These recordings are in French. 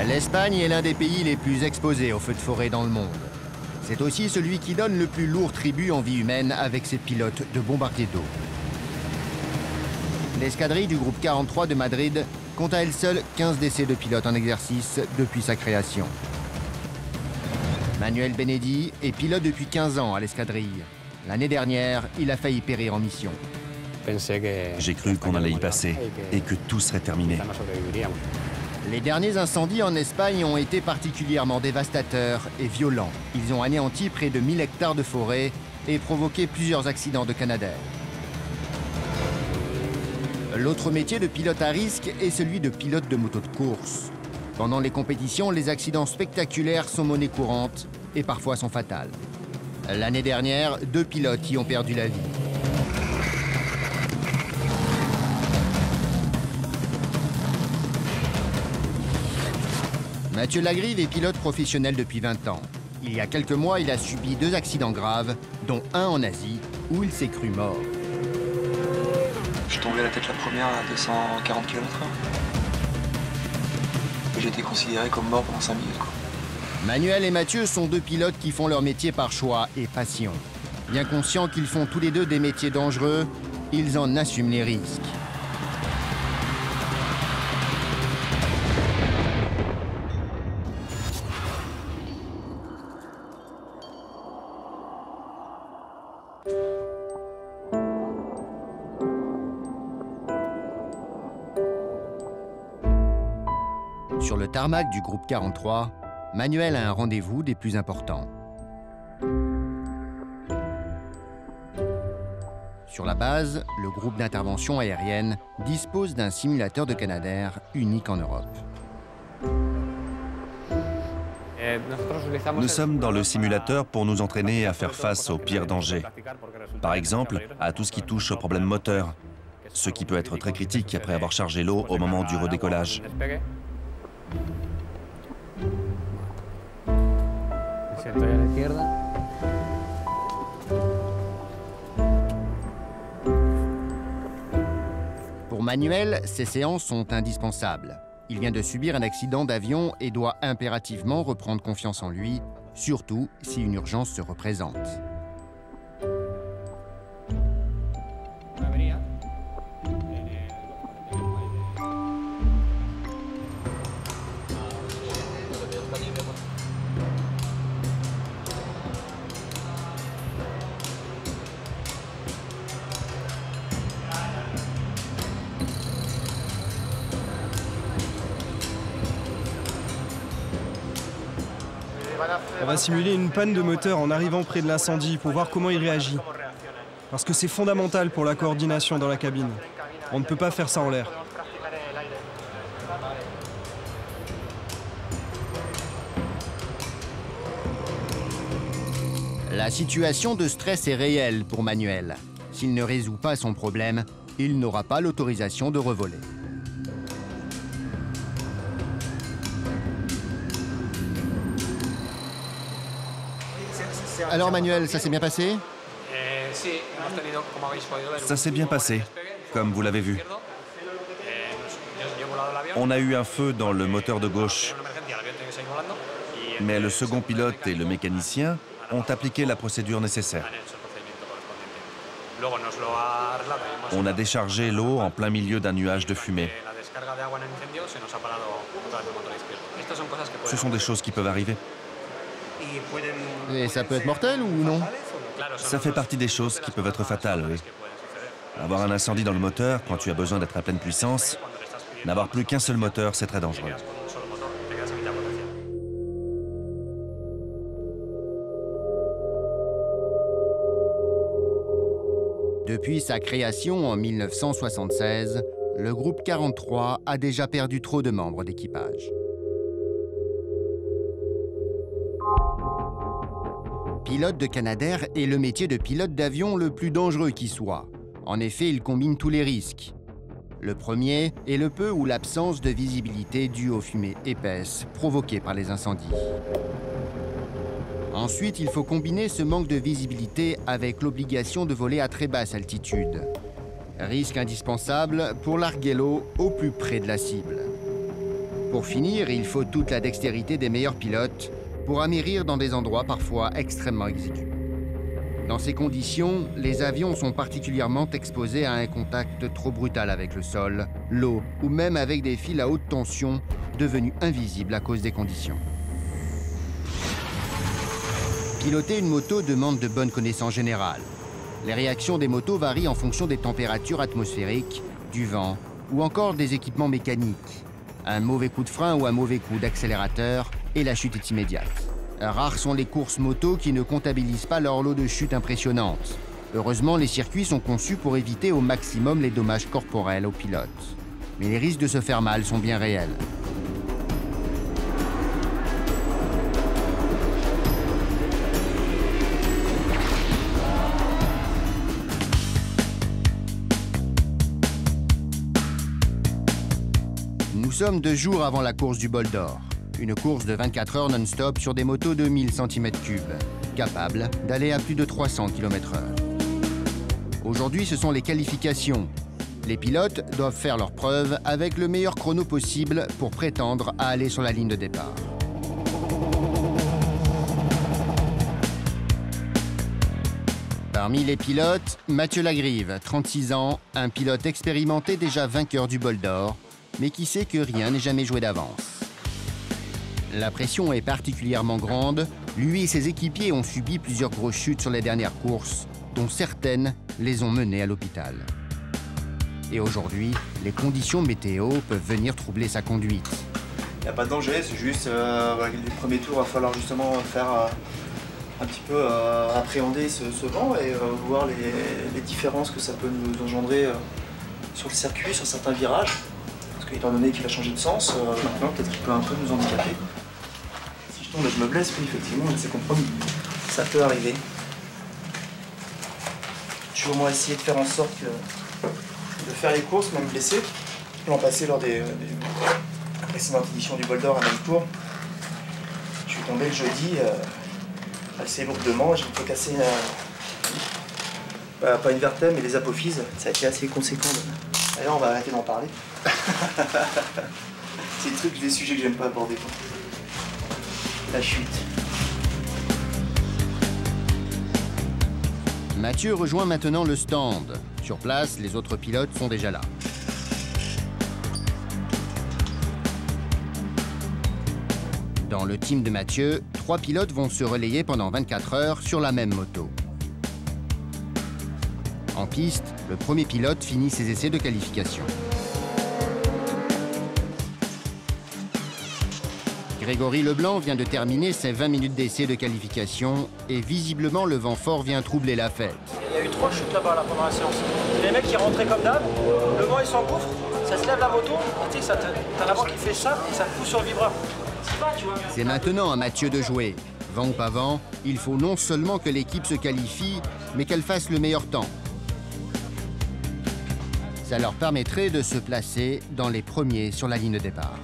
L'Espagne est l'un des pays les plus exposés aux feux de forêt dans le monde. C'est aussi celui qui donne le plus lourd tribut en vie humaine avec ses pilotes de bombardiers d'eau. L'escadrille du groupe 43 de Madrid compte à elle seule 15 décès de pilotes en exercice depuis sa création. Manuel Benedi est pilote depuis 15 ans à l'escadrille. L'année dernière, il a failli périr en mission. J'ai cru qu'on allait y passer et que tout serait terminé. Les derniers incendies en Espagne ont été particulièrement dévastateurs et violents. Ils ont anéanti près de 1000 hectares de forêt et provoqué plusieurs accidents de Canadair. L'autre métier de pilote à risque est celui de pilote de moto de course. Pendant les compétitions, les accidents spectaculaires sont monnaie courante et parfois sont fatals. L'année dernière, 2 pilotes y ont perdu la vie. Mathieu Lagrive est pilote professionnel depuis 20 ans. Il y a quelques mois, il a subi 2 accidents graves, dont un en Asie, où il s'est cru mort. Je suis tombé à la tête la première à 240 km/h. J'ai été considéré comme mort pendant 5 minutes. Manuel et Mathieu sont 2 pilotes qui font leur métier par choix et passion. Bien conscients qu'ils font tous les 2 des métiers dangereux, ils en assument les risques. Sur le tarmac du groupe 43, Manuel a un rendez-vous des plus importants. Sur la base, le groupe d'intervention aérienne dispose d'un simulateur de Canadair unique en Europe. Nous sommes dans le simulateur pour nous entraîner à faire face aux pires dangers. Par exemple, à tout ce qui touche au problème moteur, ce qui peut être très critique après avoir chargé l'eau au moment du redécollage. Pour Manuel, ces séances sont indispensables. Il vient de subir un accident d'avion et doit impérativement reprendre confiance en lui, surtout si une urgence se représente. On va simuler une panne de moteur en arrivant près de l'incendie pour voir comment il réagit. Parce que c'est fondamental pour la coordination dans la cabine. On ne peut pas faire ça en l'air. La situation de stress est réelle pour Manuel. S'il ne résout pas son problème, il n'aura pas l'autorisation de revoler. Alors Manuel, ça s'est bien passé? Ça s'est bien passé, comme vous l'avez vu. On a eu un feu dans le moteur de gauche, mais le second pilote et le mécanicien ont appliqué la procédure nécessaire. On a déchargé l'eau en plein milieu d'un nuage de fumée. Ce sont des choses qui peuvent arriver. Et ça peut être mortel ou non? Ça fait partie des choses qui peuvent être fatales, oui. Avoir un incendie dans le moteur quand tu as besoin d'être à pleine puissance, n'avoir plus qu'un seul moteur, c'est très dangereux. Depuis sa création en 1976, le groupe 43 a déjà perdu trop de membres d'équipage. Pilote de Canadair est le métier de pilote d'avion le plus dangereux qui soit. En effet, il combine tous les risques. Le premier est le peu ou l'absence de visibilité due aux fumées épaisses provoquées par les incendies. Ensuite, il faut combiner ce manque de visibilité avec l'obligation de voler à très basse altitude. Risque indispensable pour larguer l'eau au plus près de la cible. Pour finir, il faut toute la dextérité des meilleurs pilotes pour amérir dans des endroits parfois extrêmement exigus. Dans ces conditions, les avions sont particulièrement exposés à un contact trop brutal avec le sol, l'eau ou même avec des fils à haute tension devenus invisibles à cause des conditions. Piloter une moto demande de bonnes connaissances générales. Les réactions des motos varient en fonction des températures atmosphériques, du vent ou encore des équipements mécaniques. Un mauvais coup de frein ou un mauvais coup d'accélérateur et la chute est immédiate. Rares sont les courses moto qui ne comptabilisent pas leur lot de chutes impressionnantes. Heureusement, les circuits sont conçus pour éviter au maximum les dommages corporels aux pilotes. Mais les risques de se faire mal sont bien réels. Nous sommes 2 jours avant la course du Bol d'Or. Une course de 24 heures non-stop sur des motos de 1000 cm3, capables d'aller à plus de 300 km/h. Aujourd'hui, ce sont les qualifications. Les pilotes doivent faire leurs preuves avec le meilleur chrono possible pour prétendre à aller sur la ligne de départ. Parmi les pilotes, Mathieu Lagrive, 36 ans, un pilote expérimenté déjà vainqueur du Bol d'Or, mais qui sait que rien n'est jamais joué d'avance. La pression est particulièrement grande. Lui et ses équipiers ont subi plusieurs grosses chutes sur les dernières courses, dont certaines les ont menés à l'hôpital. Et aujourd'hui, les conditions météo peuvent venir troubler sa conduite. Il n'y a pas de danger, c'est juste les premiers tours, il va falloir justement faire un petit peu appréhender ce vent et voir les différences que ça peut nous engendrer sur le circuit, sur certains virages. Parce qu'étant donné qu'il va changer de sens, maintenant peut-être qu'il peut un peu nous handicaper. Si je tombe et je me blesse, oui, effectivement, c'est compromis. Ça peut arriver. Je vais au moins essayer de faire en sorte de faire les courses, même blessé. L'an passé, lors des précédentes éditions du Bol d'Or à Manicourt, je suis tombé le jeudi assez lourdement. J'ai fait casser pas une vertèbre, mais les apophyses. Ça a été assez conséquent. D'ailleurs, on va arrêter d'en parler. C'est des sujets que j'aime pas aborder. La chute. Mathieu rejoint maintenant le stand. Sur place, les autres pilotes sont déjà là. Dans le team de Mathieu, 3 pilotes vont se relayer pendant 24 heures sur la même moto. En piste, le premier pilote finit ses essais de qualification. Grégory Leblanc vient de terminer ses 20 minutes d'essai de qualification et visiblement le vent fort vient troubler la fête. Il y a eu 3 chutes là-bas pendant la séance. Les mecs qui rentraient comme d'hab, le vent il s'engouffre, ça se lève la moto, et tu sais, t'as l'avant qui fait ça et ça te pousse sur le vibreur. C'est maintenant à Mathieu de jouer. Vent ou pas vent, il faut non seulement que l'équipe se qualifie, mais qu'elle fasse le meilleur temps. Ça leur permettrait de se placer dans les premiers sur la ligne de départ.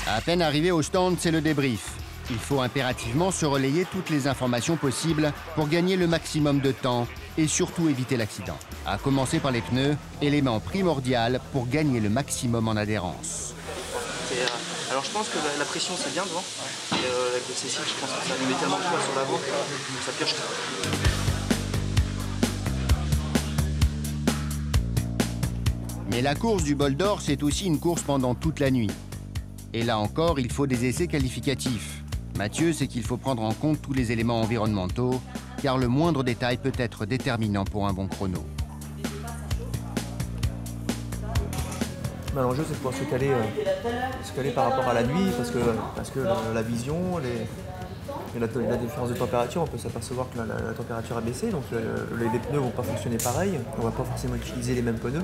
À peine arrivé au stand, c'est le débrief. Il faut impérativement se relayer toutes les informations possibles pour gagner le maximum de temps et surtout éviter l'accident. À commencer par les pneus, élément primordial pour gagner le maximum en adhérence. Alors je pense que la pression c'est bien devant. Et avec le Cécile, je pense que ça nous met tellement de poids sur l'avant que ça pioche. Mais la course du Bol d'Or, c'est aussi une course pendant toute la nuit. Et là encore, il faut des essais qualificatifs. Mathieu sait qu'il faut prendre en compte tous les éléments environnementaux, car le moindre détail peut être déterminant pour un bon chrono. Ben, l'enjeu c'est de pouvoir se caler par rapport à la nuit parce que la vision, la différence de température, on peut s'apercevoir que la température a baissé, donc les pneus ne vont pas fonctionner pareil, on ne va pas forcément utiliser les mêmes pneus.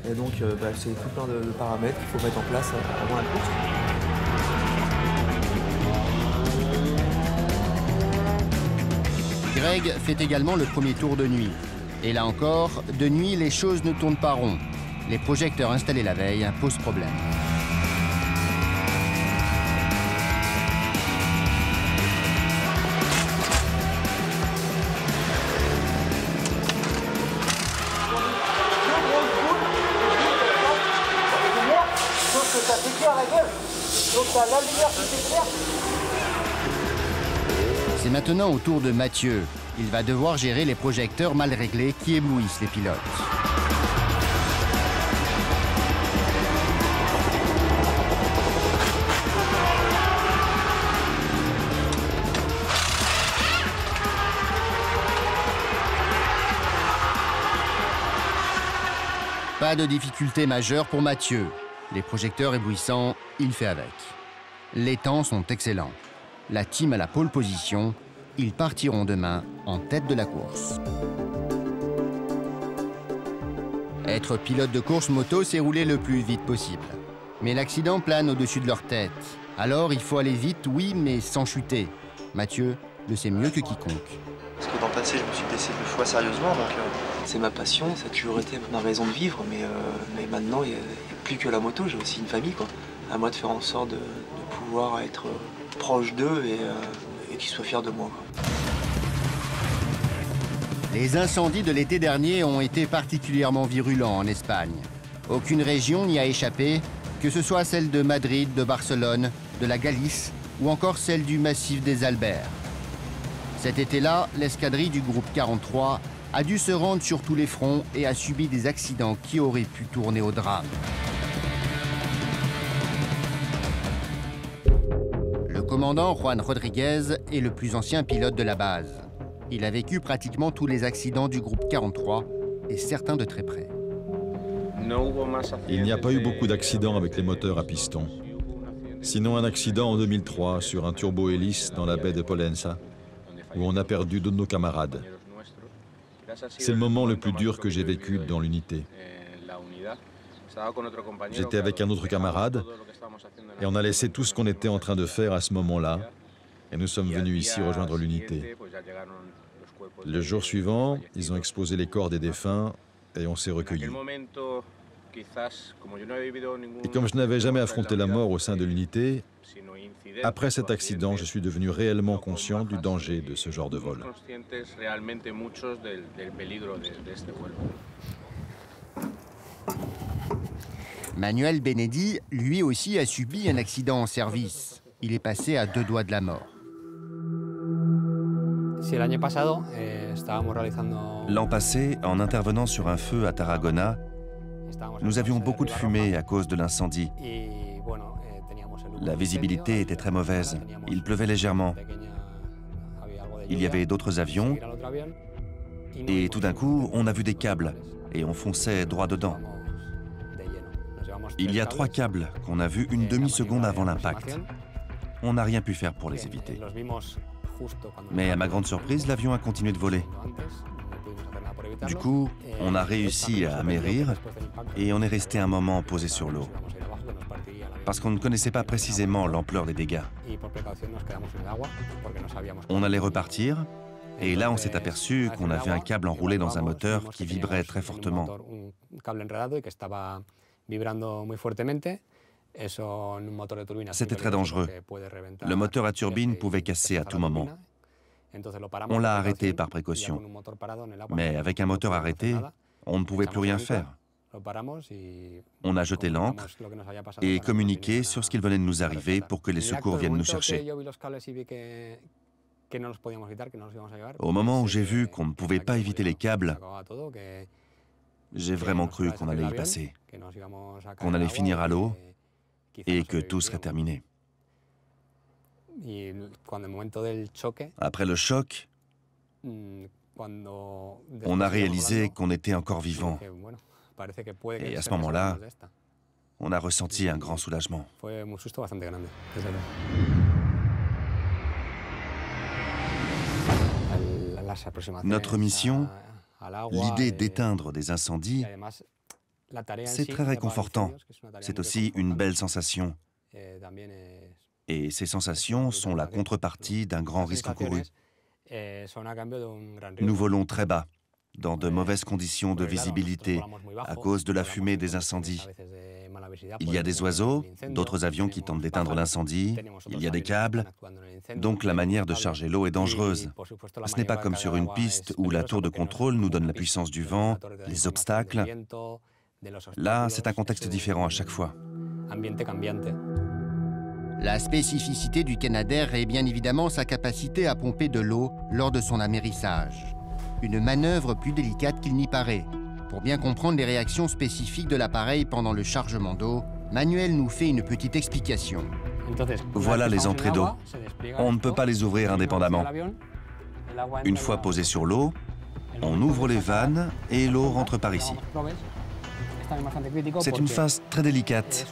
Et donc c'est tout plein de paramètres qu'il faut mettre en place avant la course. Greg fait également le premier tour de nuit. Et là encore, de nuit, les choses ne tournent pas rond. Les projecteurs installés la veille posent problème. C'est maintenant au tour de Mathieu. Il va devoir gérer les projecteurs mal réglés qui éblouissent les pilotes. Pas de difficulté majeure pour Mathieu. Les projecteurs éblouissants, il fait avec. Les temps sont excellents. La team à la pole position, ils partiront demain en tête de la course. Être pilote de course moto, c'est rouler le plus vite possible. Mais l'accident plane au-dessus de leur tête. Alors il faut aller vite, oui, mais sans chuter. Mathieu le sait mieux que quiconque. Parce que dans le passé, je me suis blessé 2 fois sérieusement, donc C'est ma passion, ça a toujours été ma raison de vivre, mais maintenant il n'y a plus que la moto, j'ai aussi une famille, quoi. À moi de faire en sorte de pouvoir être proche d'eux et qu'ils soient fiers de moi, quoi. Les incendies de l'été dernier ont été particulièrement virulents en Espagne. Aucune région n'y a échappé, que ce soit celle de Madrid, de Barcelone, de la Galice ou encore celle du massif des Alpes. Cet été-là, l'escadrille du groupe 43 a dû se rendre sur tous les fronts et a subi des accidents qui auraient pu tourner au drame. Le commandant Juan Rodriguez est le plus ancien pilote de la base. Il a vécu pratiquement tous les accidents du groupe 43 et certains de très près. Il n'y a pas eu beaucoup d'accidents avec les moteurs à piston. Sinon un accident en 2003 sur un turbo-hélice dans la baie de Pollença, où on a perdu 2 de nos camarades. C'est le moment le plus dur que j'ai vécu dans l'unité. J'étais avec un autre camarade et on a laissé tout ce qu'on était en train de faire à ce moment-là et nous sommes venus ici rejoindre l'unité. Le jour suivant, ils ont exposé les corps des défunts et on s'est recueillis. Et comme je n'avais jamais affronté la mort au sein de l'unité, après cet accident, je suis devenu réellement conscient du danger de ce genre de vol. Manuel Benedi, lui aussi, a subi un accident en service. Il est passé à 2 doigts de la mort. L'an passé, en intervenant sur un feu à Tarragona, nous avions beaucoup de fumée à cause de l'incendie. La visibilité était très mauvaise. Il pleuvait légèrement. Il y avait d'autres avions. Et tout d'un coup, on a vu des câbles et on fonçait droit dedans. Il y a 3 câbles qu'on a vus une demi-seconde avant l'impact. On n'a rien pu faire pour les éviter. Mais à ma grande surprise, l'avion a continué de voler. Du coup, on a réussi à amérir et on est resté un moment posé sur l'eau. Parce qu'on ne connaissait pas précisément l'ampleur des dégâts. On allait repartir et là on s'est aperçu qu'on avait un câble enroulé dans un moteur qui vibrait très fortement. C'était très dangereux. Le moteur à turbine pouvait casser à tout moment. On l'a arrêté par précaution. Mais avec un moteur arrêté, on ne pouvait plus rien faire. On a jeté l'ancre et communiqué sur ce qu'il venait de nous arriver pour que les secours viennent nous chercher. Au moment où j'ai vu qu'on ne pouvait pas éviter les câbles, j'ai vraiment cru qu'on allait y passer, qu'on allait finir à l'eau et que tout serait terminé. Après le choc, on a réalisé qu'on était encore vivant. Et à ce moment-là, on a ressenti un grand soulagement. Notre mission, l'idée d'éteindre des incendies, c'est très réconfortant. C'est aussi une belle sensation. Et ces sensations sont la contrepartie d'un grand risque encouru. Nous volons très bas, dans de mauvaises conditions de visibilité, à cause de la fumée des incendies. Il y a des oiseaux, d'autres avions qui tentent d'éteindre l'incendie, il y a des câbles, donc la manière de charger l'eau est dangereuse. Ce n'est pas comme sur une piste où la tour de contrôle nous donne la puissance du vent, les obstacles. Là, c'est un contexte différent à chaque fois. La spécificité du Canadair est bien évidemment sa capacité à pomper de l'eau lors de son amérissage. Une manœuvre plus délicate qu'il n'y paraît. Pour bien comprendre les réactions spécifiques de l'appareil pendant le chargement d'eau, Manuel nous fait une petite explication. Voilà les entrées d'eau. On ne peut pas les ouvrir indépendamment. Une fois posé sur l'eau, on ouvre les vannes et l'eau rentre par ici. C'est une phase très délicate,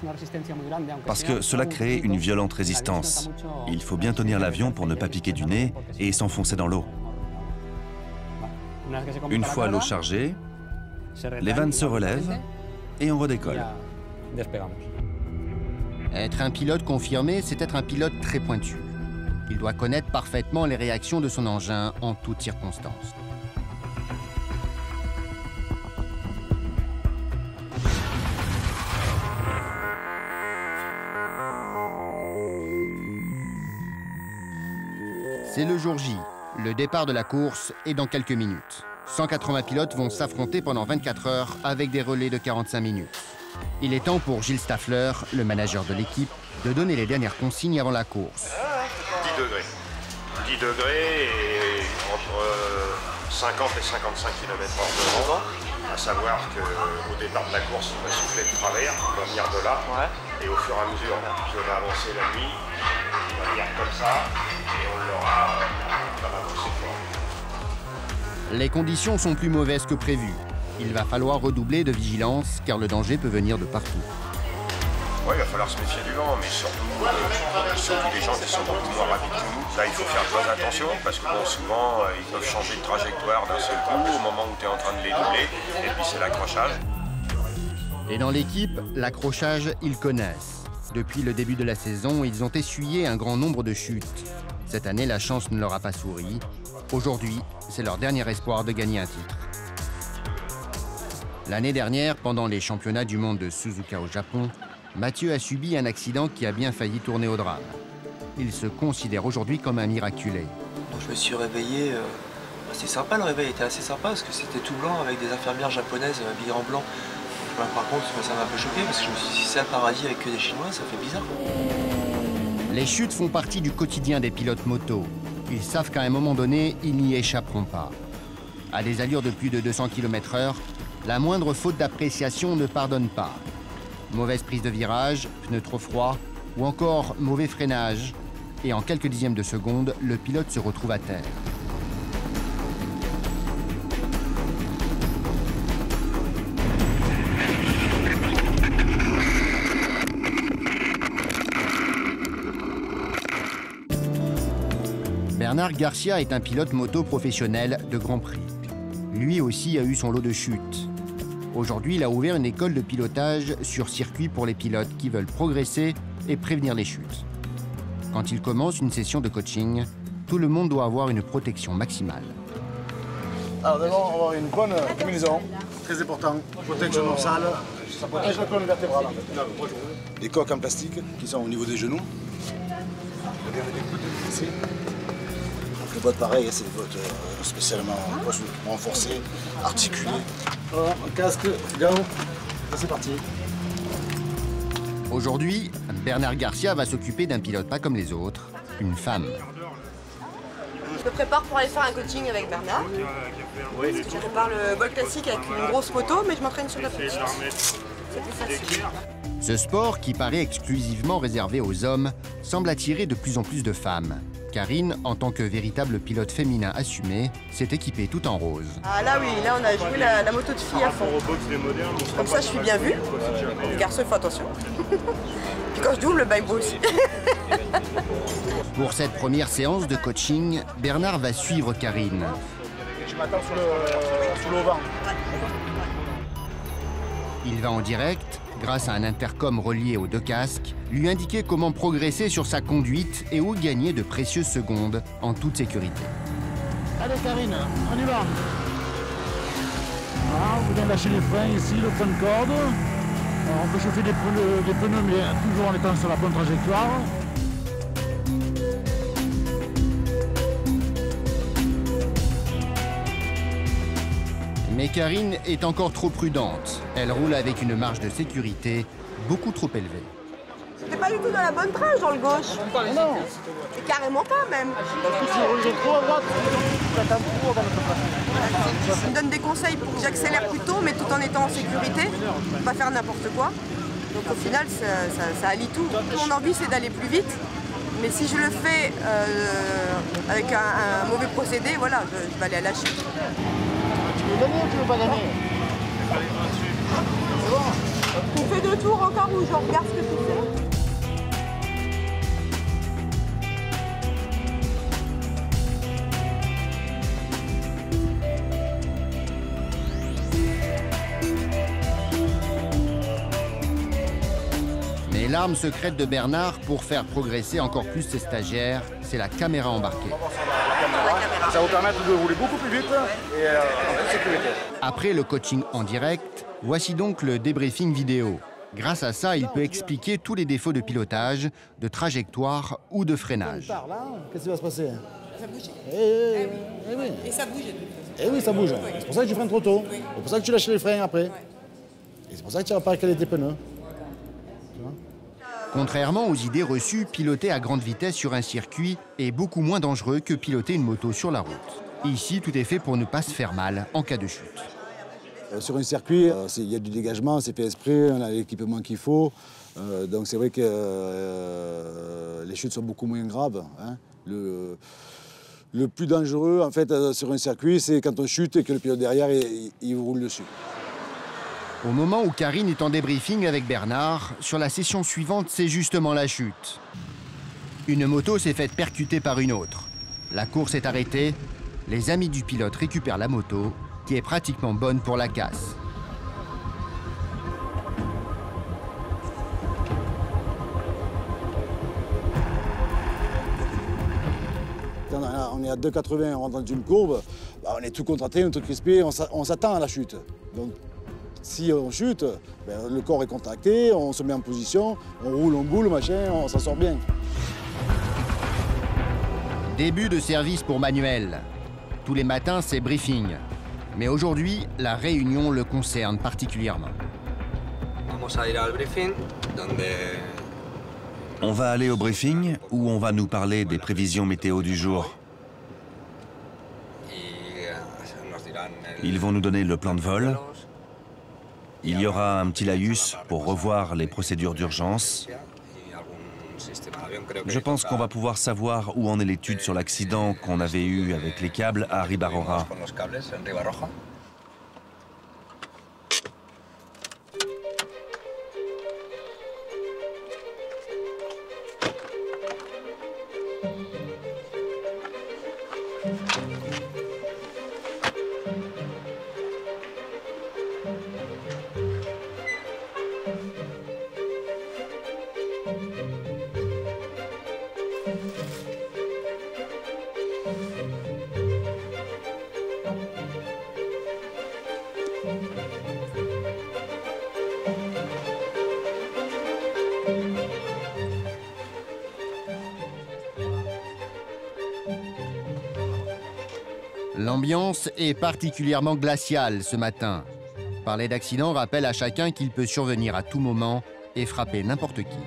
parce que cela crée une violente résistance. Il faut bien tenir l'avion pour ne pas piquer du nez et s'enfoncer dans l'eau. Une fois l'eau chargée, les vannes se relèvent et on redécolle. Être un pilote confirmé, c'est être un pilote très pointu. Il doit connaître parfaitement les réactions de son engin en toutes circonstances. C'est le jour J. Le départ de la course est dans quelques minutes. 180 pilotes vont s'affronter pendant 24 heures avec des relais de 45 minutes. Il est temps pour Gilles Staffler, le manager de l'équipe, de donner les dernières consignes avant la course. 10 degrés. 10 degrés et entre 50 et 55 km/h de vent. À savoir qu'au départ de la course, on va souffler de travers, on va venir de là. Et au fur et à mesure, je vais avancer la nuit, on va venir comme ça, et on l'aura avancer fort. Les conditions sont plus mauvaises que prévu. Il va falloir redoubler de vigilance car le danger peut venir de partout. Oui, il va falloir se méfier du vent, mais surtout les gens qui sont beaucoup moins rapides que nous. Là, il faut faire très attention parce que bon, souvent, ils peuvent changer de trajectoire d'un seul coup au moment où tu es en train de les doubler. Et puis, c'est l'accrochage. Et dans l'équipe, l'accrochage, ils connaissent. Depuis le début de la saison, ils ont essuyé un grand nombre de chutes. Cette année, la chance ne leur a pas souri. Aujourd'hui, c'est leur dernier espoir de gagner un titre. L'année dernière, pendant les championnats du monde de Suzuka au Japon, Mathieu a subi un accident qui a bien failli tourner au drame. Il se considère aujourd'hui comme un miraculé. Je me suis réveillé, c'est sympa, le réveil était assez sympa parce que c'était tout blanc avec des infirmières japonaises habillées en blanc. Par contre, ça m'a un peu choqué parce que je me suis dit, si c'est un paradis avec que des Chinois, ça fait bizarre. Les chutes font partie du quotidien des pilotes moto. Ils savent qu'à un moment donné, ils n'y échapperont pas. À des allures de plus de 200 km/h, la moindre faute d'appréciation ne pardonne pas. Mauvaise prise de virage, pneus trop froids ou encore mauvais freinage. Et en quelques dixièmes de seconde, le pilote se retrouve à terre. Bernard Garcia est un pilote moto professionnel de Grand Prix. Lui aussi a eu son lot de chutes. Aujourd'hui, il a ouvert une école de pilotage sur circuit pour les pilotes qui veulent progresser et prévenir les chutes. Quand il commence une session de coaching, tout le monde doit avoir une protection maximale. Alors d'abord, avoir une bonne combinaison, très important, protection dorsale, ça protège la colonne vertébrale. Les coques en plastique qui sont au niveau des genoux. Les bottes pareilles, c'est des bottes spécialement renforcées, articulées. Alors, casque, gants, c'est parti. Aujourd'hui, Bernard Garcia va s'occuper d'un pilote pas comme les autres, une femme. Je me prépare pour aller faire un coaching avec Bernard. Parce que je prépare le vol classique avec une grosse moto, mais je m'entraîne sur la petite. C'est plus facile. Ce sport, qui paraît exclusivement réservé aux hommes, semble attirer de plus en plus de femmes. Karine, en tant que véritable pilote féminin assumé, s'est équipée tout en rose. Ah là oui, là on a joué la moto de fille à fond. Comme ça je suis bien vue. Les garçons, font attention. Puis quand je double, bah, ils me aussi. Pour cette première séance de coaching, Bernard va suivre Karine. Je m'attends sous le vent. Il va en direct, grâce à un intercom relié aux deux casques, lui indiquer comment progresser sur sa conduite et où gagner de précieuses secondes en toute sécurité. Allez Karine, on y va. Voilà, vous venez lâcher les freins ici, le point de corde. Alors, on peut chauffer des pneus, mais toujours en étant sur la bonne trajectoire. Mais Karine est encore trop prudente. Elle roule avec une marge de sécurité beaucoup trop élevée. T'es pas du tout dans la bonne tranche dans le gauche. Non. Et carrément pas même. Si tu roules trop à droite, tu attends trop dans notre place. Tu me donnes des conseils pour que j'accélère plus tôt, mais tout en étant en sécurité, pas faire n'importe quoi. Donc au final, ça allie tout. Mon envie, c'est d'aller plus vite. Mais si je le fais avec un mauvais procédé, voilà, je vais aller à la chute. Tu veux gagner ou tu veux pas gagner? C'est bon. Tu fais 2 tours encore où je regarde ce que tu fais. Mais l'arme secrète de Bernard pour faire progresser encore plus ses stagiaires, c'est la caméra embarquée. Ça va vous permettre de rouler beaucoup plus vite et en toute sécurité. Après le coaching en direct, voici donc le débriefing vidéo. Grâce à ça, il peut expliquer tous les défauts de pilotage, de trajectoire ou de freinage. Qu'est-ce qui va se passer? Ça bouge. Oui. Et ça bouge. Eh oui, ça bouge. C'est pour ça que tu freines trop tôt. Oui. C'est pour ça que tu lâches les freins après. Et c'est pour ça que tu n'as pas calé tes pneus. Contrairement aux idées reçues, piloter à grande vitesse sur un circuit est beaucoup moins dangereux que piloter une moto sur la route. Ici, tout est fait pour ne pas se faire mal en cas de chute. Sur un circuit, il y a du dégagement, c'est fait exprès, on a l'équipement qu'il faut. Donc c'est vrai que les chutes sont beaucoup moins graves. Hein. Le plus dangereux, en fait, sur un circuit, c'est quand on chute et que le pilote derrière, il roule dessus. Au moment où Karine est en débriefing avec Bernard, sur la session suivante, c'est justement la chute. Une moto s'est faite percuter par une autre. La course est arrêtée. Les amis du pilote récupèrent la moto, qui est pratiquement bonne pour la casse. On est à 2,80, on rentre dans une courbe, bah on est tout contracté, on est tout crispé, on s'attend à la chute. Donc, si on chute, ben, le corps est contracté, on se met en position, on roule, on boule, machin, on s'en sort bien. Début de service pour Manuel. Tous les matins, c'est briefing. Mais aujourd'hui, la réunion le concerne particulièrement. On va aller au briefing où on va nous parler des prévisions météo du jour. Ils vont nous donner le plan de vol. Il y aura un petit laïus pour revoir les procédures d'urgence. Je pense qu'on va pouvoir savoir où en est l'étude sur l'accident qu'on avait eu avec les câbles à Ribarora. L'ambiance est particulièrement glaciale ce matin. Parler d'accident rappelle à chacun qu'il peut survenir à tout moment et frapper n'importe qui.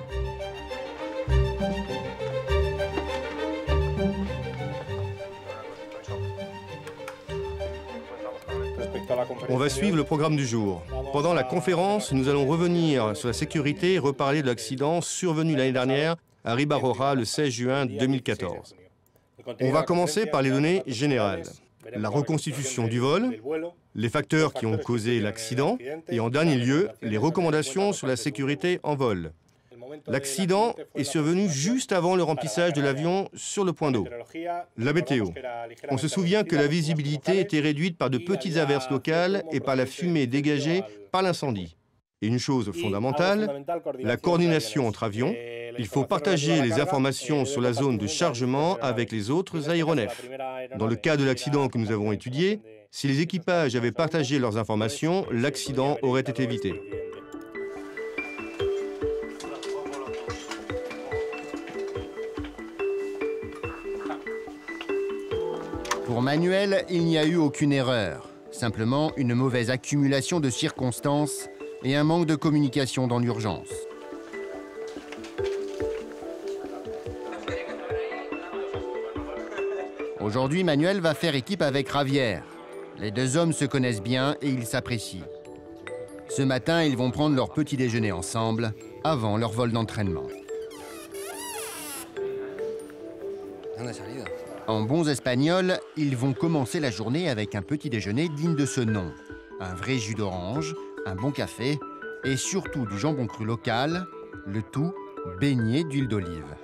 On va suivre le programme du jour. Pendant la conférence, nous allons revenir sur la sécurité et reparler de l'accident survenu l'année dernière à Ribarora le 16 juin 2014. On va commencer par les données générales. La reconstitution du vol, les facteurs qui ont causé l'accident et en dernier lieu, les recommandations sur la sécurité en vol. L'accident est survenu juste avant le remplissage de l'avion sur le point d'eau. La météo. On se souvient que la visibilité était réduite par de petites averses locales et par la fumée dégagée par l'incendie. Et une chose fondamentale, la coordination entre avions. Il faut partager les informations sur la zone de chargement avec les autres aéronefs. Dans le cas de l'accident que nous avons étudié, si les équipages avaient partagé leurs informations, l'accident aurait été évité. Pour Manuel, il n'y a eu aucune erreur. Simplement une mauvaise accumulation de circonstances et un manque de communication dans l'urgence. Aujourd'hui, Manuel va faire équipe avec Javier. Les deux hommes se connaissent bien et ils s'apprécient. Ce matin, ils vont prendre leur petit déjeuner ensemble avant leur vol d'entraînement. En bons espagnols, ils vont commencer la journée avec un petit déjeuner digne de ce nom. Un vrai jus d'orange, un bon café et surtout du jambon cru local, le tout baigné d'huile d'olive.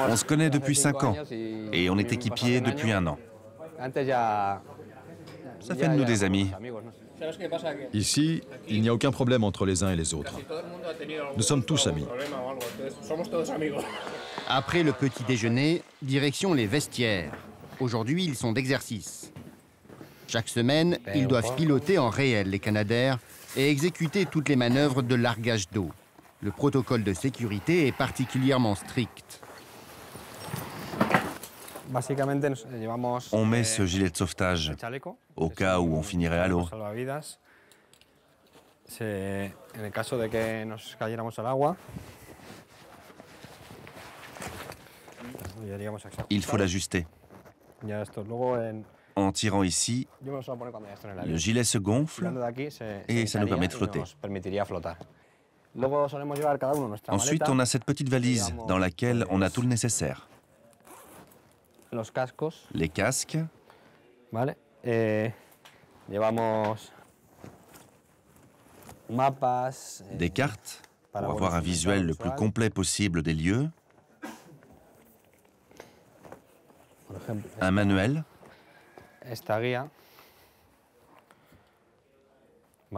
On se connaît depuis 5 ans et on est équipiers depuis 1 an. Ça fait de nous des amis. Ici, il n'y a aucun problème entre les uns et les autres. Nous sommes tous amis. Après le petit déjeuner, direction les vestiaires. Aujourd'hui, ils sont d'exercice. Chaque semaine, ils doivent piloter en réel les Canadair et exécuter toutes les manœuvres de largage d'eau. Le protocole de sécurité est particulièrement strict. On met ce gilet de sauvetage au cas où on finirait à l'eau. Il faut l'ajuster. En tirant ici, le gilet se gonfle et ça nous permet de flotter. Ensuite, on a cette petite valise dans laquelle on a tout le nécessaire. Les casques. Des cartes pour avoir un visuel le plus complet possible des lieux. Un manuel.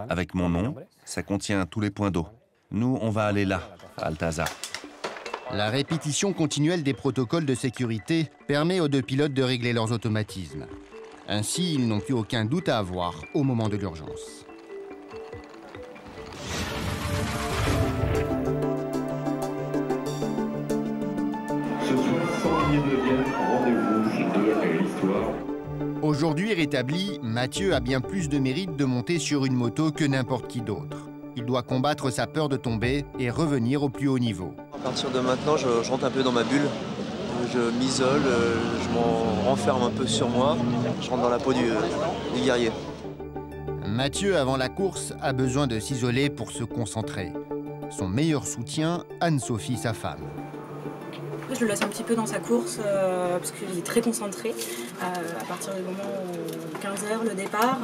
Avec mon nom, ça contient tous les points d'eau. Nous, on va aller là, à Altazar. La répétition continuelle des protocoles de sécurité permet aux deux pilotes de régler leurs automatismes. Ainsi, ils n'ont plus aucun doute à avoir au moment de l'urgence. Ce 79e rendez-vous de l'histoire. Aujourd'hui rétabli, Mathieu a bien plus de mérite de monter sur une moto que n'importe qui d'autre. Il doit combattre sa peur de tomber et revenir au plus haut niveau. À partir de maintenant, je rentre un peu dans ma bulle. Je m'isole, je m'en renferme un peu sur moi. Je rentre dans la peau du guerrier. Mathieu, avant la course, a besoin de s'isoler pour se concentrer. Son meilleur soutien, Anne-Sophie, sa femme. Je le laisse un petit peu dans sa course parce qu'il est très concentré. À partir du moment où 15h, le départ,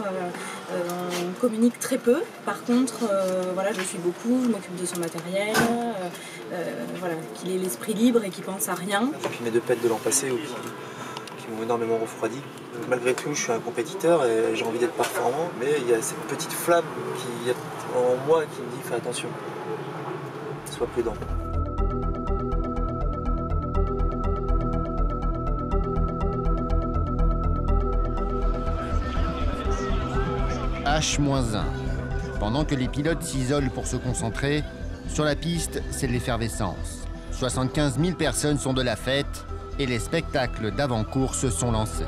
on communique très peu. Par contre, voilà, je le suis beaucoup, je m'occupe de son matériel, voilà, qu'il ait l'esprit libre et qu'il pense à rien. Et puis mes deux pets de l'an passé qui m'ont énormément refroidi. Malgré tout, je suis un compétiteur et j'ai envie d'être performant, mais il y a cette petite flamme qui est en moi qui me dit fais attention, sois prudent. H-1. Pendant que les pilotes s'isolent pour se concentrer, sur la piste, c'est l'effervescence. 75 000 personnes sont de la fête et les spectacles d'avant-course sont lancés.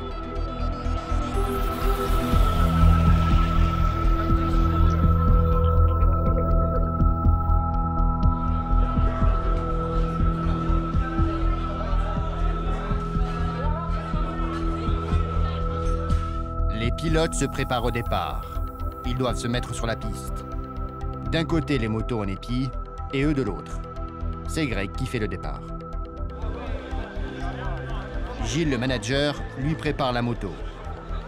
Les pilotes se préparent au départ. Ils doivent se mettre sur la piste. D'un côté, les motos en épi et eux de l'autre. C'est Greg qui fait le départ. Gilles, le manager, lui prépare la moto.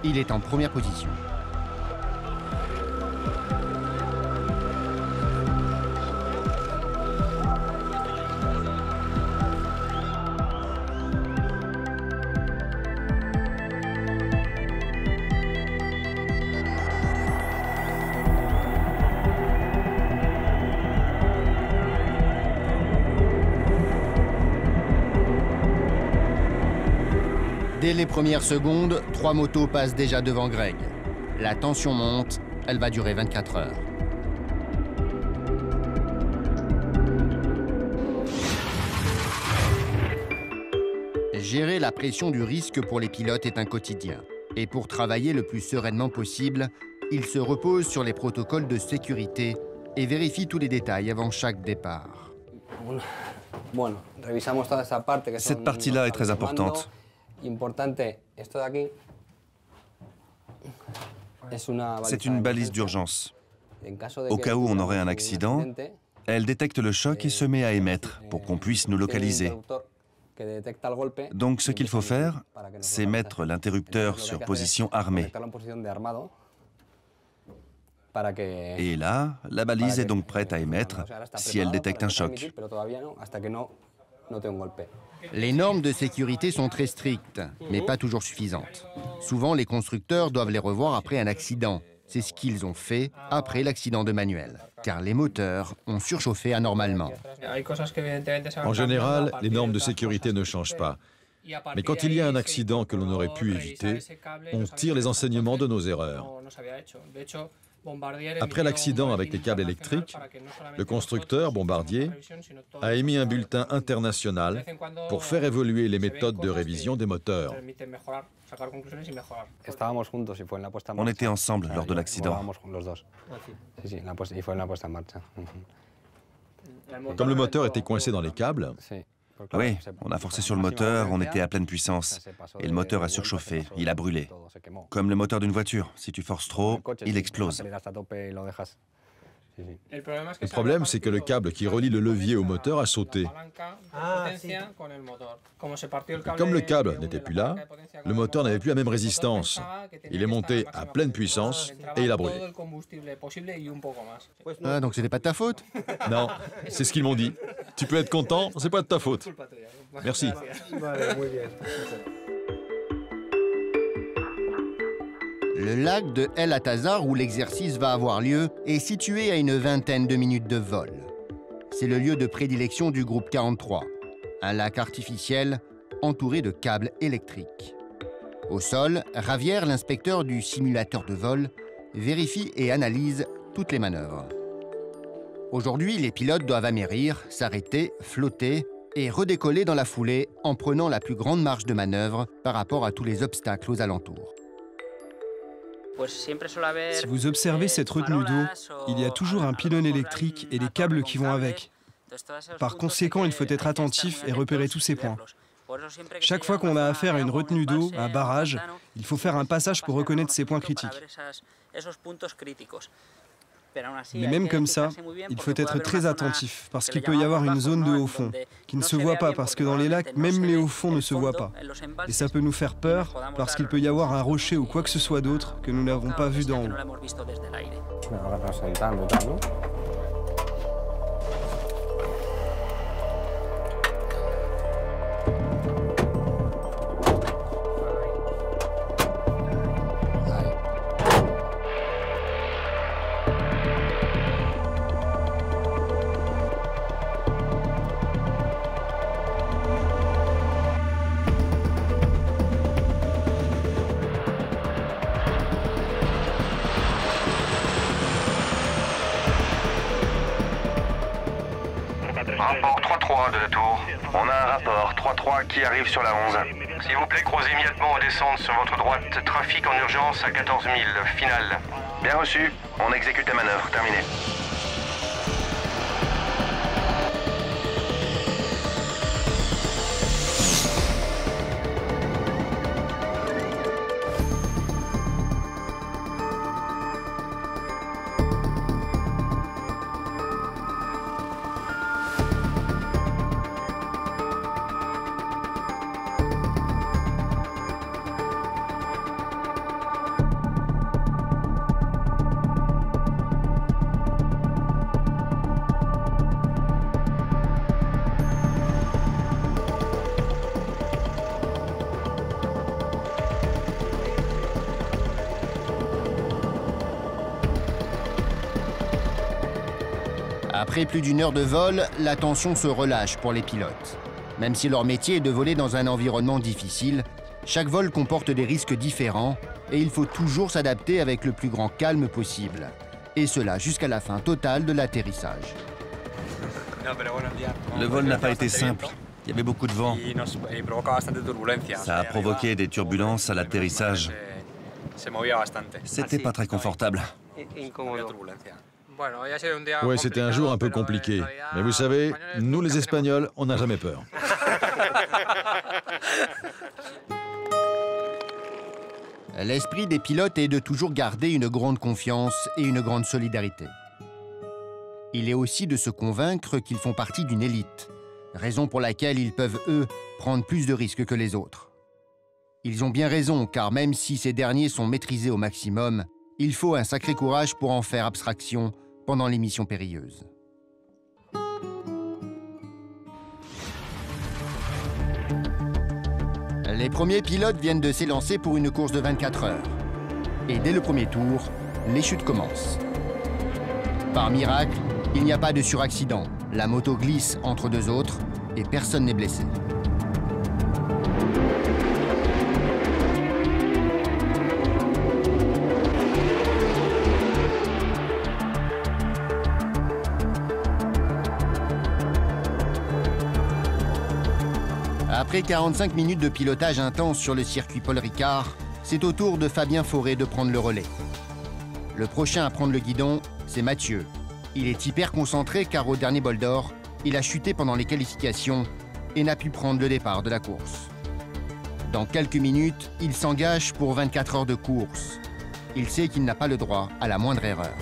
Il est en première position. Dès les premières secondes, 3 motos passent déjà devant Greg. La tension monte, elle va durer 24 heures. Gérer la pression du risque pour les pilotes est un quotidien. Et pour travailler le plus sereinement possible, ils se reposent sur les protocoles de sécurité et vérifient tous les détails avant chaque départ. Cette partie-là est très importante. C'est une balise d'urgence. Au cas où on aurait un accident, elle détecte le choc et se met à émettre pour qu'on puisse nous localiser. Donc ce qu'il faut faire, c'est mettre l'interrupteur sur position armée. Et là, la balise est donc prête à émettre si elle détecte un choc. Les normes de sécurité sont très strictes, mais pas toujours suffisantes. Souvent, les constructeurs doivent les revoir après un accident. C'est ce qu'ils ont fait après l'accident de Manuel, car les moteurs ont surchauffé anormalement. En général, les normes de sécurité ne changent pas. Mais quand il y a un accident que l'on aurait pu éviter, on tire les enseignements de nos erreurs. Après l'accident avec les câbles électriques, le constructeur, Bombardier, a émis un bulletin international pour faire évoluer les méthodes de révision des moteurs. On était ensemble lors de l'accident. Comme le moteur était coincé dans les câbles, oui, on a forcé sur le moteur, on était à pleine puissance. Et le moteur a surchauffé, il a brûlé. Comme le moteur d'une voiture, si tu forces trop, il explose. Le problème, c'est que le câble qui relie le levier au moteur a sauté. Comme le câble n'était plus là, le moteur n'avait plus la même résistance. Il est monté à pleine puissance et il a brûlé. Ah, donc c'était pas de ta faute? Non, c'est ce qu'ils m'ont dit. Tu peux être content, c'est pas de ta faute. Merci. Le lac de El Atazar, où l'exercice va avoir lieu, est situé à une vingtaine de minutes de vol. C'est le lieu de prédilection du groupe 43, un lac artificiel entouré de câbles électriques. Au sol, Javier, l'inspecteur du simulateur de vol, vérifie et analyse toutes les manœuvres. Aujourd'hui, les pilotes doivent amérir, s'arrêter, flotter et redécoller dans la foulée en prenant la plus grande marge de manœuvre par rapport à tous les obstacles aux alentours. Si vous observez cette retenue d'eau, il y a toujours un pylône électrique et les câbles qui vont avec. Par conséquent, il faut être attentif et repérer tous ces points. Chaque fois qu'on a affaire à une retenue d'eau, un barrage, il faut faire un passage pour reconnaître ces points critiques. Mais même comme ça, il faut être très attentif, parce qu'il peut y avoir une zone de haut fond, qui ne se voit pas, parce que dans les lacs, même les hauts fonds ne se voient pas. Et ça peut nous faire peur, parce qu'il peut y avoir un rocher ou quoi que ce soit d'autre que nous n'avons pas vu d'en haut. Rapport 3-3 de la tour. On a un rapport 3-3 qui arrive sur la 11. S'il vous plaît, croisez immédiatement en descente sur votre droite. Trafic en urgence à 14 000. Final. Bien reçu. On exécute la manœuvre. Terminé. Après plus d'1 heure de vol, la tension se relâche pour les pilotes. Même si leur métier est de voler dans un environnement difficile, chaque vol comporte des risques différents et il faut toujours s'adapter avec le plus grand calme possible. Et cela jusqu'à la fin totale de l'atterrissage. Le vol n'a pas été simple. Il y avait beaucoup de vent. Ça a provoqué des turbulences à l'atterrissage. C'était pas très confortable. Ouais, c'était un jour un peu compliqué. Mais vous savez, nous les Espagnols, on n'a jamais peur. L'esprit des pilotes est de toujours garder une grande confiance et une grande solidarité. Il est aussi de se convaincre qu'ils font partie d'une élite, raison pour laquelle ils peuvent, eux, prendre plus de risques que les autres. Ils ont bien raison, car même si ces derniers sont maîtrisés au maximum, il faut un sacré courage pour en faire abstraction pendant les missions périlleuses. Les premiers pilotes viennent de s'élancer pour une course de 24 heures. Et dès le premier tour, les chutes commencent. Par miracle, il n'y a pas de suraccident. La moto glisse entre deux autres et personne n'est blessé. Après 45 minutes de pilotage intense sur le circuit Paul Ricard, c'est au tour de Fabien Fauré de prendre le relais. Le prochain à prendre le guidon, c'est Mathieu. Il est hyper concentré car au dernier bol d'or, il a chuté pendant les qualifications et n'a pu prendre le départ de la course. Dans quelques minutes, il s'engage pour 24 heures de course. Il sait qu'il n'a pas le droit à la moindre erreur.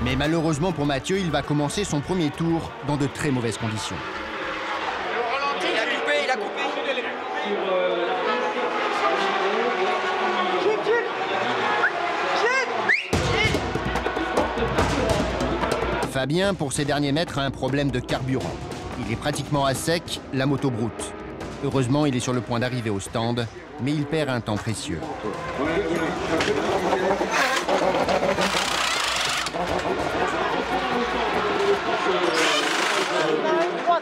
Mais malheureusement pour Mathieu, il va commencer son premier tour dans de très mauvaises conditions. Il a coupé. Fabien, pour ses derniers mètres, a un problème de carburant. Il est pratiquement à sec, la moto broute. Heureusement, il est sur le point d'arriver au stand, mais il perd un temps précieux.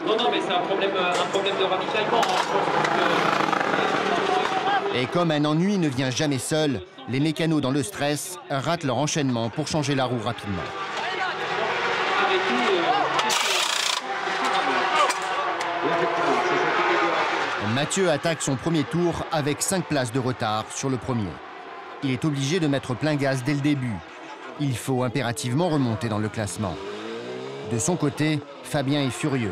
Non, mais c'est un problème de ravitaillement. Et comme un ennui ne vient jamais seul, les mécanos dans le stress ratent leur enchaînement pour changer la roue rapidement. Mathieu attaque son premier tour avec 5 places de retard sur le premier. Il est obligé de mettre plein gaz dès le début. Il faut impérativement remonter dans le classement. De son côté, Fabien est furieux.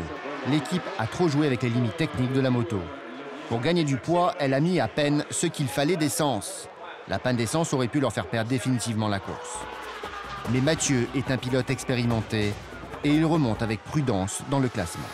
L'équipe a trop joué avec les limites techniques de la moto. Pour gagner du poids, elle a mis à peine ce qu'il fallait d'essence. La panne d'essence aurait pu leur faire perdre définitivement la course. Mais Mathieu est un pilote expérimenté et il remonte avec prudence dans le classement.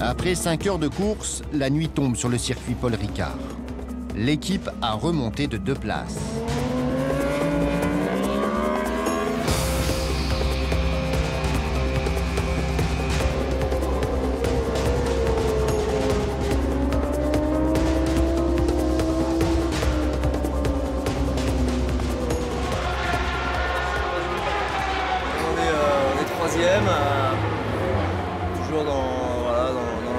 Après 5 heures de course, la nuit tombe sur le circuit Paul Ricard. L'équipe a remonté de 2 places. On est troisième, toujours dans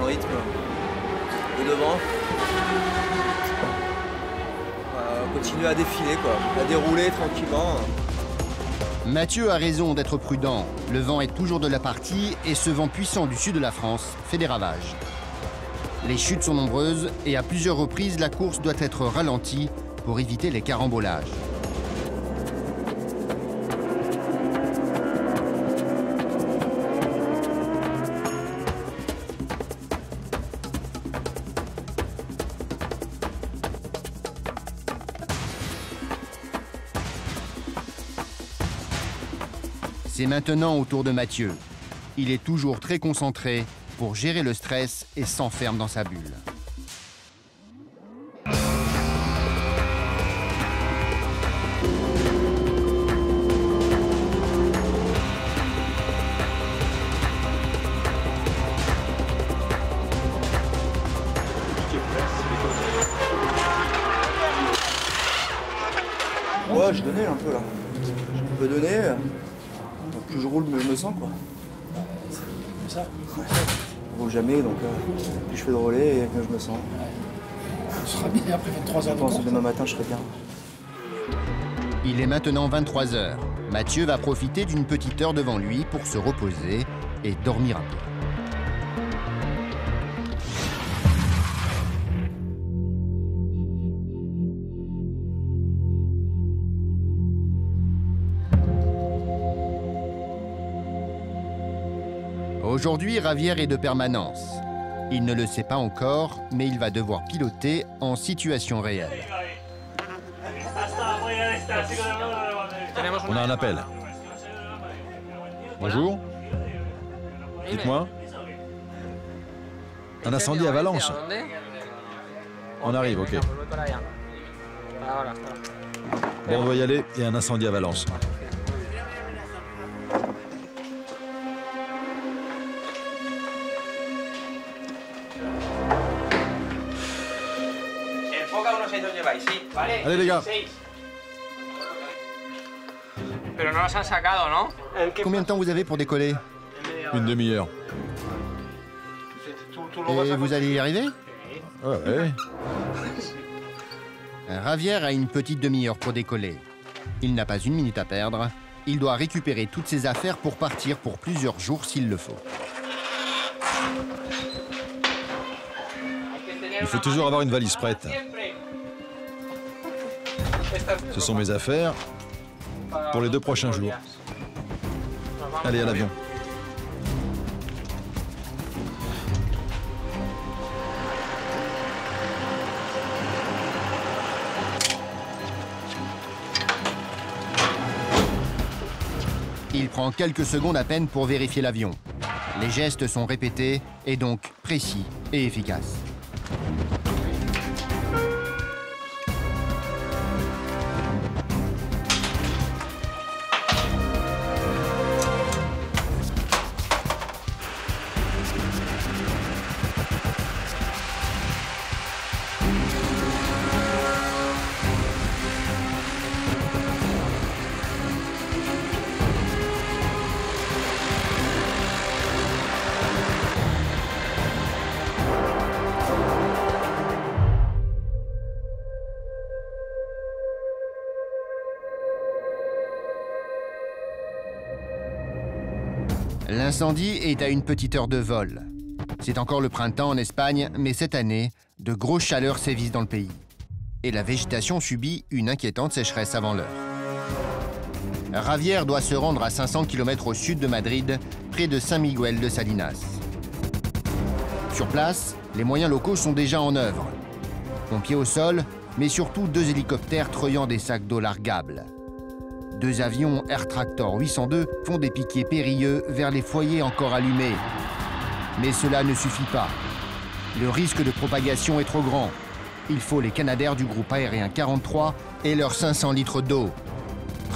le rythme de devant. On continue à défiler, à dérouler tranquillement. Mathieu a raison d'être prudent. Le vent est toujours de la partie et ce vent puissant du sud de la France fait des ravages. Les chutes sont nombreuses et à plusieurs reprises, la course doit être ralentie pour éviter les carambolages. C'est maintenant au tour de Mathieu. Il est toujours très concentré pour gérer le stress et s'enferme dans sa bulle. Ouais, j'ai donné un peu là. J'ai un peu donné. Plus je roule, mieux je me sens quoi. C'est ça. Ouais. Je roule jamais, donc plus je fais de relais et mieux je me sens. Tu seras bien après 23 heures de course. Demain matin, je serai bien. Il est maintenant 23 h. Mathieu va profiter d'une petite heure devant lui pour se reposer et dormir un peu. Aujourd'hui, Javier est de permanence. Il ne le sait pas encore, mais il va devoir piloter en situation réelle. On a un appel. Bonjour. Dites-moi. Un incendie à Valence. On arrive, ok. Bon, on doit y aller. Il y a un incendie à Valence. Allez les gars. Combien de temps vous avez pour décoller? Une demi-heure. Et vous allez y arriver? Ouais. Javier a une petite demi-heure pour décoller. Il n'a pas une minute à perdre. Il doit récupérer toutes ses affaires pour partir pour plusieurs jours s'il le faut. Il faut toujours avoir une valise prête. Ce sont mes affaires pour les 2 prochains jours. Allez, à l'avion. Il prend quelques secondes à peine pour vérifier l'avion. Les gestes sont répétés et donc précis et efficaces. L'incendie est à une petite heure de vol. C'est encore le printemps en Espagne, mais cette année, de grosses chaleurs sévissent dans le pays. Et la végétation subit une inquiétante sécheresse avant l'heure. Javier doit se rendre à 500 km au sud de Madrid, près de San Miguel de Salinas. Sur place, les moyens locaux sont déjà en œuvre. Pompiers au sol, mais surtout 2 hélicoptères treuillant des sacs d'eau largables. 2 avions Air Tractor 802 font des piquets périlleux vers les foyers encore allumés. Mais cela ne suffit pas. Le risque de propagation est trop grand. Il faut les Canadair du groupe aérien 43 et leurs 500 litres d'eau.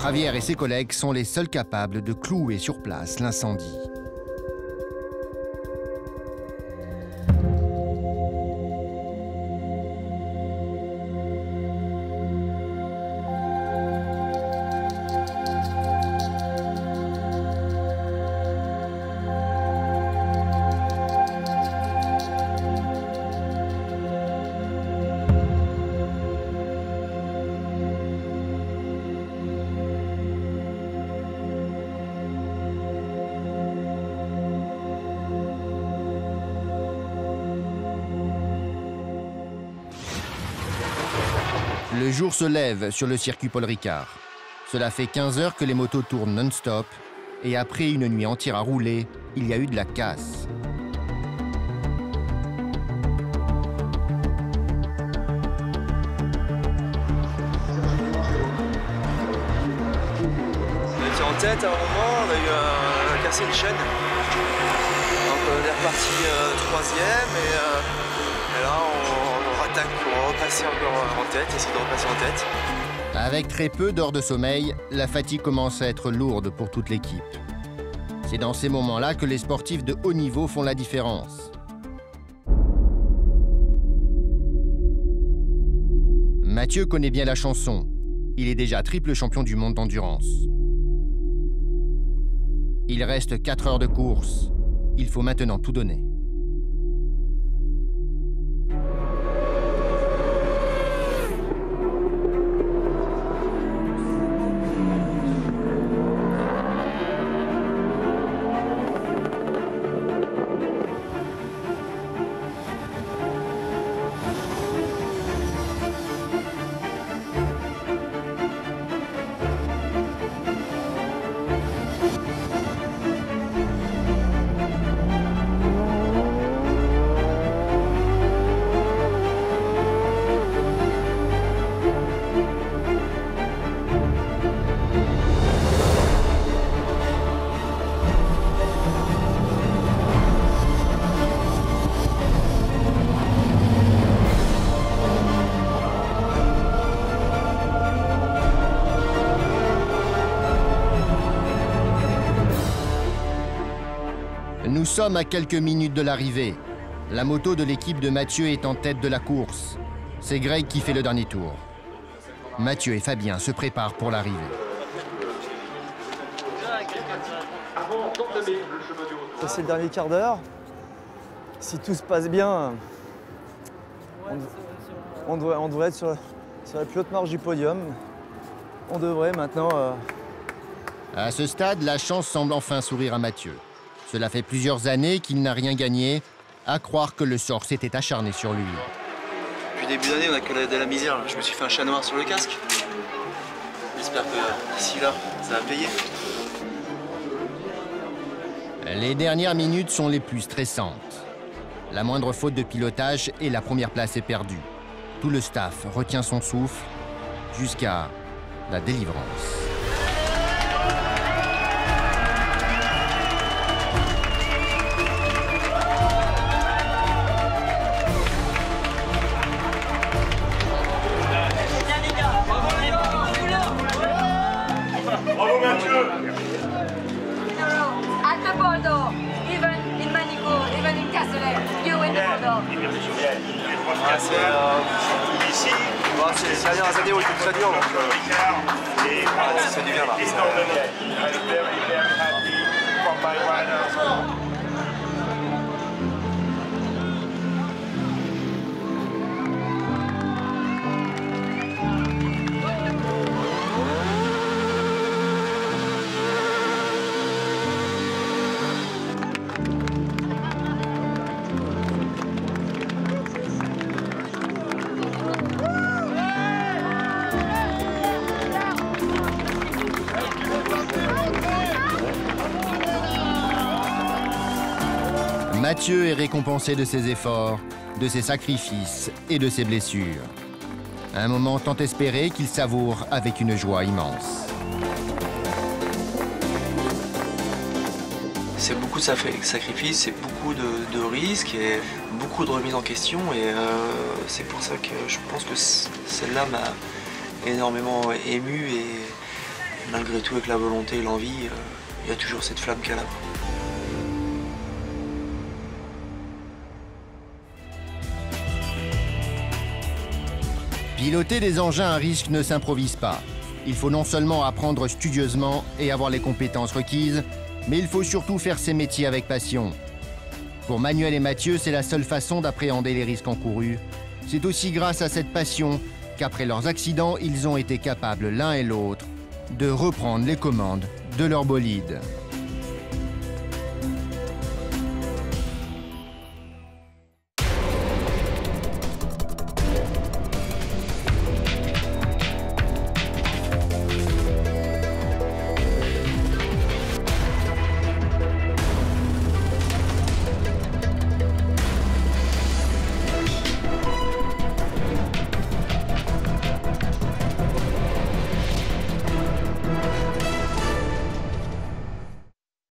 Javier et ses collègues sont les seuls capables de clouer sur place l'incendie. Le jour se lève sur le circuit Paul Ricard. Cela fait 15 heures que les motos tournent non-stop et après une nuit entière à rouler, il y a eu de la casse. C'est en tête à un moment, on a eu cassé une chaîne. Donc on est reparti troisième et là on rattaque pour repasser encore en tête, essayer de repasser en tête. Avec très peu d'heures de sommeil, la fatigue commence à être lourde pour toute l'équipe. C'est dans ces moments-là que les sportifs de haut niveau font la différence. Mathieu connaît bien la chanson. Il est déjà triple champion du monde d'endurance. Il reste 4 heures de course. Il faut maintenant tout donner. Nous sommes à quelques minutes de l'arrivée. La moto de l'équipe de Mathieu est en tête de la course. C'est Greg qui fait le dernier tour. Mathieu et Fabien se préparent pour l'arrivée. Ça, c'est le dernier quart d'heure. Si tout se passe bien, on devrait être sur la plus haute marge du podium. On devrait maintenant... À ce stade, la chance semble enfin sourire à Mathieu. Cela fait plusieurs années qu'il n'a rien gagné, à croire que le sort s'était acharné sur lui. Depuis le début d'année, on a que de la misère. Je me suis fait un chat noir sur le casque. J'espère que d'ici là, ça va payer. Les dernières minutes sont les plus stressantes. La moindre faute de pilotage et la première place est perdue. Tout le staff retient son souffle jusqu'à la délivrance. Bravo Mathieu! At the border, even in Manicourt, even in Castellet, you win the border. Ici, c'est les dernières années où il était très dur, donc ça fait du bien là. Mathieu est récompensé de ses efforts, de ses sacrifices et de ses blessures. Un moment tant espéré qu'il savoure avec une joie immense. C'est beaucoup de sacrifices, c'est beaucoup de risques et beaucoup de remises en question. Et c'est pour ça que je pense que celle-là m'a énormément ému. Et malgré tout, avec la volonté et l'envie, il y a toujours cette flamme qu'elle a. Piloter des engins à risque ne s'improvise pas. Il faut non seulement apprendre studieusement et avoir les compétences requises, mais il faut surtout faire ces métiers avec passion. Pour Manuel et Mathieu, c'est la seule façon d'appréhender les risques encourus. C'est aussi grâce à cette passion qu'après leurs accidents, ils ont été capables l'un et l'autre de reprendre les commandes de leur bolide.